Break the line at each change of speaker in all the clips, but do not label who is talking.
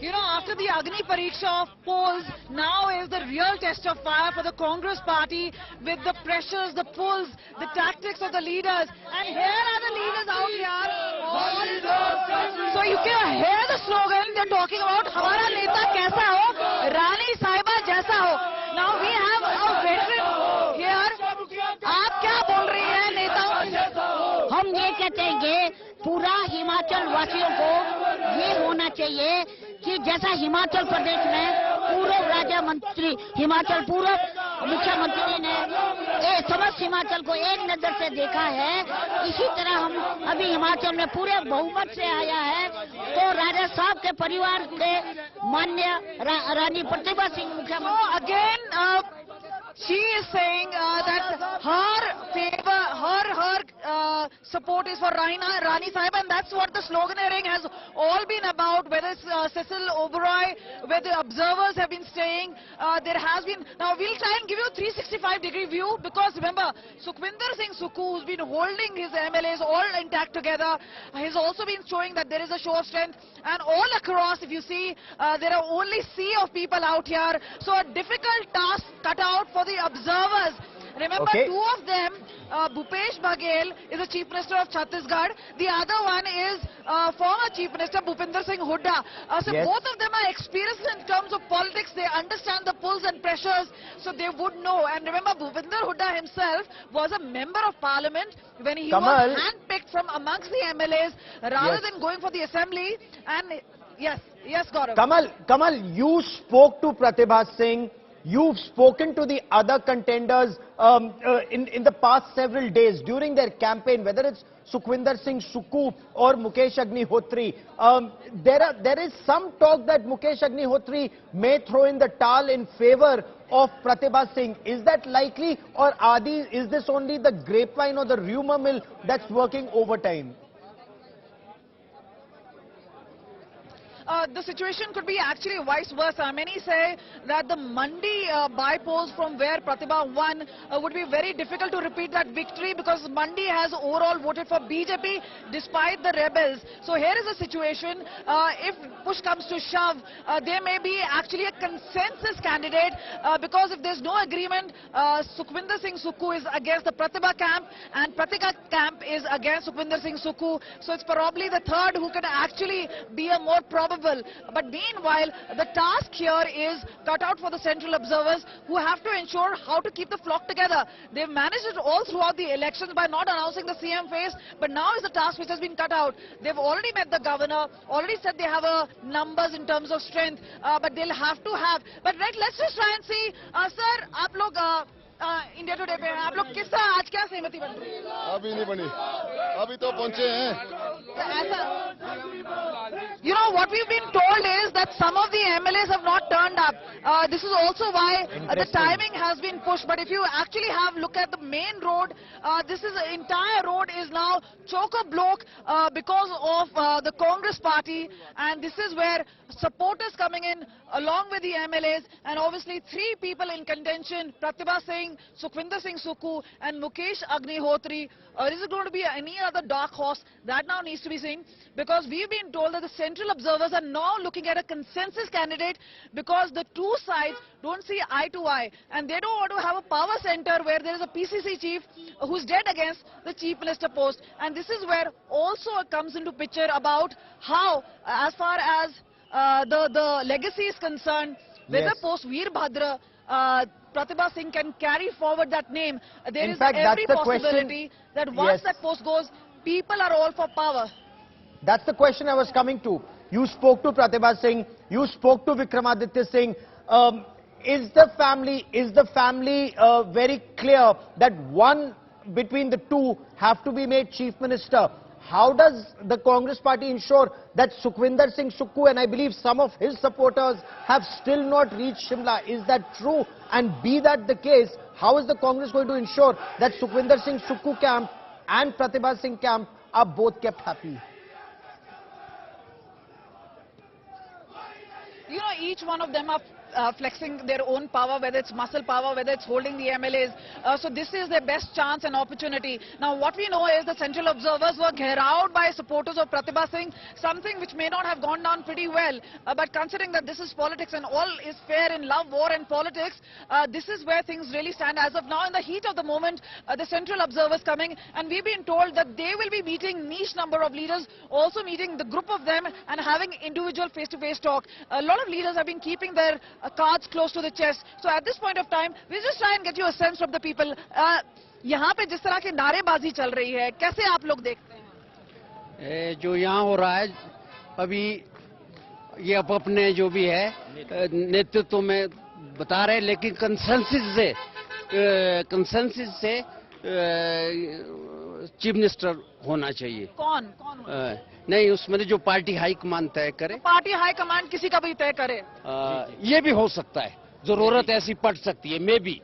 You know, after the Agni Pariksha of polls, now is the real test of fire for the Congress party with the pressures, the pulls, the tactics of the leaders. And here are the leaders out here. So you can hear the slogan they're talking about, Hamara Neta Kaisa Ho, Rani Sahiba Jaisa Ho. Now we have a veteran here. आप क्या बोल रही हैं नेताओं?
हम ये कहते हैं कि पूरा हिमाचल वासियों को ये होना चाहिए कि जैसा हिमाचल प्रदेश में पूर्व राज्य मंत्री हिमाचल पूर्व मुख्यमंत्री ने समस्त हिमाचल को एक नजर से देखा है, इसी तरह हम अभी हिमाचल में पूरे बहुमत से आया है। तो राजा साहब के परिवार के माननीय रानी प्रतिभा सिंह मुख्यमंत्री
again she is saying that her favor, her support is for Rani Sahib, and that's what the sloganeering has all been about. Whether it's Cecil Oberoi, where the observers have been staying, there has been. Now we'll try and give you a 365-degree view, because remember, Sukhwinder Singh Sukhu, who's been holding his MLAs all intact together, has also been showing that there is a show of strength. And all across, if you see, there are only sea of people out here. So a difficult task cut out for the observers. Remember, two of them, Bhupesh Baghel is the Chief Minister of Chhattisgarh. The other one is former Chief Minister Bhupinder Singh Hooda. So both of them are experienced in terms of politics. They understand the pulls and pressures, so they would know. And remember, Bhupinder Hooda himself was a member of parliament when he was handpicked from amongst the MLAs rather than going for the assembly. And yes, Gaurav.
Kamal, you spoke to Pratibha Singh. You've spoken to the other contenders in the past several days during their campaign, whether it's Sukhwinder Singh Sukhu or Mukesh Agnihotri. There is some talk that Mukesh Agnihotri may throw in the towel in favor of Pratibha Singh. Is that likely, or is this only the grapevine or the rumor mill that's working overtime?
The situation could be actually vice versa. Many say that the Mandi by-polls from where Pratibha won would be very difficult to repeat that victory, because Mandi has overall voted for BJP despite the rebels. So here is the situation. If push comes to shove, there may be actually a consensus candidate, because if there's no agreement, Sukhwinder Singh Sukhu is against the Pratibha camp and Pratibha camp is against Sukhwinder Singh Sukhu. So it's probably the third who could actually be a more probable. But meanwhile, the task here is cut out for the central observers, who have to ensure how to keep the flock together. They've managed it all throughout the elections by not announcing the CM face, but now is the task which has been cut out. They've already met the governor, already said they have numbers in terms of strength, but they'll have to have. But let's just try and see, sir, आप लोग India today पे हैं, आप लोग किस तरह आज क्या सहमति बन रही है?
अभी नहीं बनी, अभी तो पहुंचे हैं।
You know, what we've been told is that some of the MLAs have not turned up. This is also why the timing has been pushed. But if you actually have look at the main road, this is the entire road is now chock-a-block because of the Congress party, and this is where supporters coming in along with the MLAs, and obviously three people in contention: Pratibha Singh, Sukhwinder Singh Sukhu, and Mukesh Agnihotri. Is it going to be any other dark horse? That now needs to be seen, because we've been told that the central observers are now looking at a consensus candidate, because the two sides don't see eye to eye, and they don't want to have a power center where there is a PCC chief who's dead against the chief minister post. And this is where also comes into picture about how, as far as the legacy is concerned, whether post Veerbhadra, Pratibha Singh can carry forward that name. There is every possibility that once that post goes, people are all for power.
That's the question I was coming to. You spoke to Pratibha Singh, you spoke to Vikramaditya Singh. Is the family very clear that one between the two have to be made chief minister? How does the Congress party ensure that Sukhwinder Singh Sukhu, and I believe some of his supporters, have still not reached Shimla? Is that true? And be that the case, how is the Congress going to ensure that Sukhwinder Singh Sukhu camp and Pratibha Singh camp are both kept happy?
You know, each one of them are flexing their own power, whether it's muscle power, whether it's holding the MLAs. So this is their best chance and opportunity. Now what we know is the central observers were gherraud by supporters of Pratibha Singh, something which may not have gone down pretty well. But considering that this is politics and all is fair in love, war and politics, this is where things really stand. As of now, in the heat of the moment, the central observers coming, and we've been told that they will be meeting niche number of leaders, also meeting the group of them and having individual face-to-face talk. A lot of leaders have been keeping their cards close to the chest. So at this point of time, we just try and get you a sense from the people. यहाँ पे जिस तरह की नारेबाजी चल रही है, कैसे आप लोग देखते हैं?
जो यहाँ हो रहा है अभी, ये अपने जो भी है नेतृत्व में बता रहे, लेकिन कंसेंसस से चीफ मिनिस्टर होना चाहिए।
कौन
नहीं, उसमें जो पार्टी हाईकमान तय करे।
पार्टी हाईकमान किसी का भी तय करे,
ये भी हो सकता है, जरूरत ऐसी पड़ सकती है, मे भी।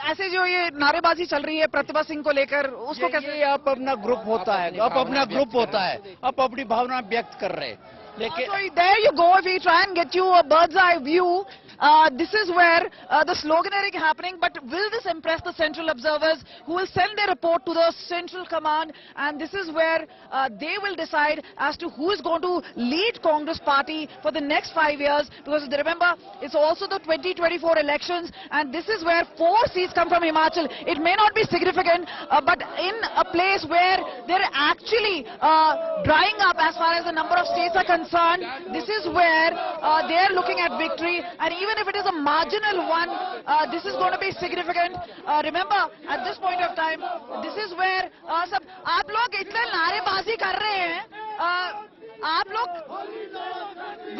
ऐसे जो ये नारेबाजी चल रही है प्रतिभा सिंह को लेकर, उसको कैसे?
आप अपना ग्रुप होता है, आप अपना ग्रुप होता है, आप अपनी भावना व्यक्त कर रहे हैं, लेकिन
so there you go. If we try and get you a bird's eye view, this is where the sloganeering happening. But will this impress the central observers, who will send their report to the central command? And this is where they will decide as to who is going to lead Congress party for the next 5 years. Because remember, it's also the 2024 elections, and this is where 4 seats come from Himachal. It may not be significant, but in a place where they're actually drying up as far as the number of states are concerned, this is where they're looking at victory. And even if it is a marginal one, this is going to be significant. Remember, at this point of time, this is where सब आप लोग इतने नारेबाजी कर रहे हैं, आप लोग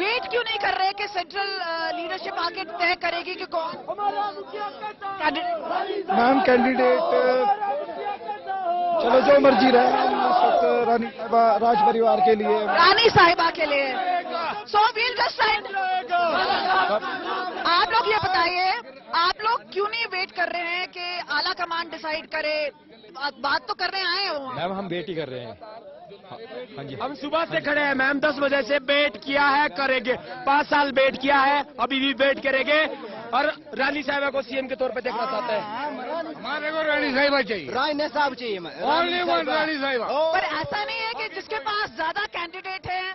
वेट क्यों नहीं कर रहे कि सेंट्रल लीडरशिप आके तय करेगी कि कौन कैंडिडेट?
मैम कैंडिडेट चलो जो मर्जी रहे, इस वक्त रानी साहिबा राज परिवार के लिए,
रानी साहिबा के लिए। सो वील जस्ट आप लोग ये बताइए, आप लोग क्यों नहीं वेट कर रहे हैं कि आला कमान डिसाइड करे? बात तो करने आए हो।
मैम हम वेट ही कर रहे हैं। हाँ जी,
हम सुबह से खड़े हैं मैम, 10 बजे से वेट किया है, करेंगे। 5 साल वेट किया है, अभी भी वेट करेंगे। और रानी साहिबा को सीएम के तौर पे देखना चाहते हैं।
हमारे को रानी साहिबा चाहिए,
रानी साहब चाहिए,
रानी साहिबा।
पर ऐसा नहीं है कि जिसके पास ज्यादा कैंडिडेट है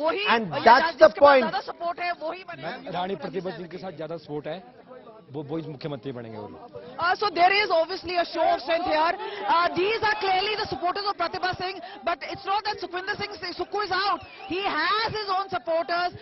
वही,
And that's the point.
ज्यादा सपोर्ट है वही बने।
रानी प्रतिभा सिंह के साथ ज्यादा सपोर्ट है, वो मुख्यमंत्री बनेंगे।
So there is obviously a show of strength here. These are clearly the supporters of Pratibha Singh, but it's not that Sukhu is out. He has his own supporters.